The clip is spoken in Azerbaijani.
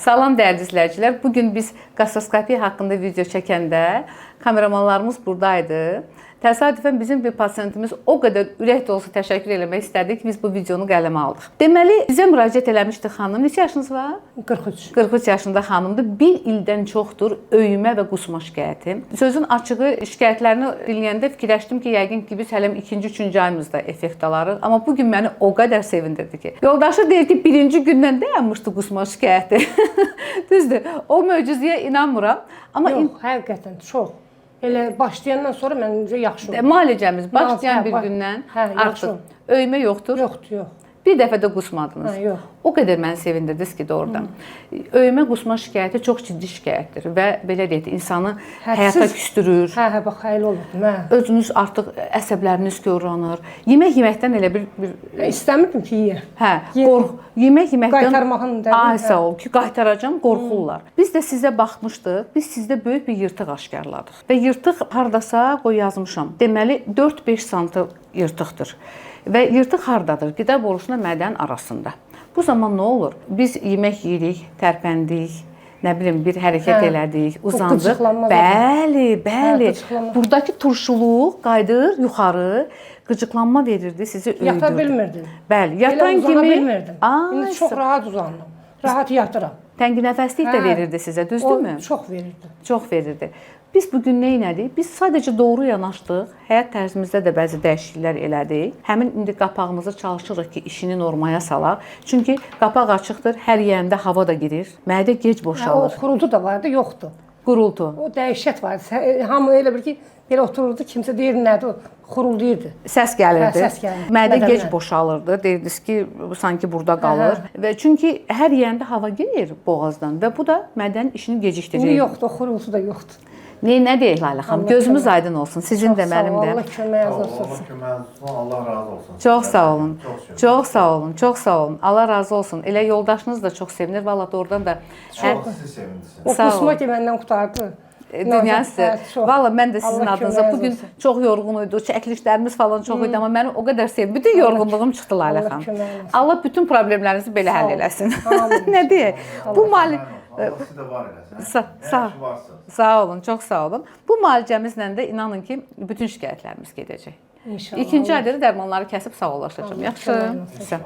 Salam dəyərli izləyicilər. Bugün biz gastroskopiya haqqında video çəkəndə kameramanlarımız buradaydı. Təsadüfən bizim bir pasiyentimiz o qədər ürək dolusu təşəkkür eləmək istədik ki, biz bu videonu qələmə aldıq. Deməli, bizə müraciət eləmişdi xanım. Neçə yaşınız var? 43. 43 yaşında xanımdır. 1 ildən çoxdur öyümə və qusma şikayəti. Sözün açığı şikayətlərini dinləyəndə fikirləşdim ki, yəqin ki, biz hələ 2-3 ayımızda effekt alarıq. Amma bugün məni o qədər sevindirdi ki, yoldaşı deyir ki, birinci gündən dayanmışdı qusma şikayəti. Düzdür, o möcüzəyə inanmıram. Amma Yox, həqiqətən çox. Elə başlayandan sonra məncə yaxşı oldu. Müalicəmiz başlayan bir gündən yaxşı. artıq öymə yoxdur. Yoxdur, yox. Bir dəfə də qusmadınız. Hə, yox. O qədər məni sevindirdiniz ki, doğrudan. Öymə, qusma şikayəti çox ciddi şikayətdir və belə deyək, insanı həyata küstürür. Hə, bax, elə olur. Özünüz artıq əsəbləriniz korlanır. Yeməkdən elə bir İstəmirdim ki, yeyəm. hə, yeməkdən Qaytarmağın da. Ay sağ ol ki, qaytaracam, qorxurlar. Biz də sizə baxmışdıq. Biz sizdə böyük bir yırtıq aşkarladıq. Və yırtıq hardasa qoy yazmışam. Deməli 4-5 sm yırtıqdır. Və yırtıq hardadır? Qida borusuna mədənin arasında. Bu zaman nə olur? Biz yemək yeyirik, tərpəndik, nə bilim bir hərəkət elədik, uzandıq. Bəli. Buradakı turşuluq qayıdır yuxarı, qıcıqlanma verirdi, sizi öldürdü. Yata bilmirdim. Bəli, yatan kimi bilmirdim. İndi çox rahat uzandım. Rahat yatıram. Tənginəfəslik də verirdi sizə, düzdürmü? Çox verirdi. Çox verirdi. Biz bugün nə etdik? Biz sadəcə doğru yanaşdıq. Həyat tərzimizdə də bəzi dəyişikliklər elədik. Həmin indi qapağımızı çalışırıq ki, işini normaya salaq. Çünki qapaq açıqdır, hər yerində hava da girir. Mədə gec boşalır. O qurultu da vardı, yoxdur. Qurultu. O dəhşət vardı. Hamı elə bir ki, belə otururdu, kimsə deyir nədir, xuruldayırdı. Səs gəlirdi. Hə, səs gəlirdi. Mədə gec boşalırdı. Deyirdiniz ki, sanki burada qalır. Və çünki hər yerində hava girir boğazdan və bu da mədənin işini gecikdirir. İndi yoxdur, o xurultu da yoxdur. Nə deyək Layla xanım? Gözümüz aydın olsun. Sizin də, mənim də. Allah köməyiniz olsun. Allah köməyiniz olsun. Allah razı olsun. Çox sağ olun. Çox sağ olun. Çox sağ olun. Allah razı olsun. Elə yoldaşınız da çox sevinir. Vallahi doğrudan da Çox sizi sevindirsiniz. O qusma ki, məndən qurtardı. Dünya sizə. Vallahi mən də sizin Allah adınıza köməyiniz bugün olsun. çox yorğun idi. Çəkilişlərimiz falan çox idi, amma mənim o qədər sevdim. Bütün yorğunluğum çıxdı Layla Allah xanım. köməyiniz olsun. Allah bütün problemlərinizi belə həll eləsin. Amin. Nə deyək? Bu Allah sizə var eləsin. Sağ olun, çox sağ olun. Bu müalicəmizlə də inanın ki, bütün şikayətlərimiz gedəcək. İnşallah. İkinci ayda da dərmanları kəsib sağollaşacağam. Yaxşı. köməyiniz olsun. Sağ.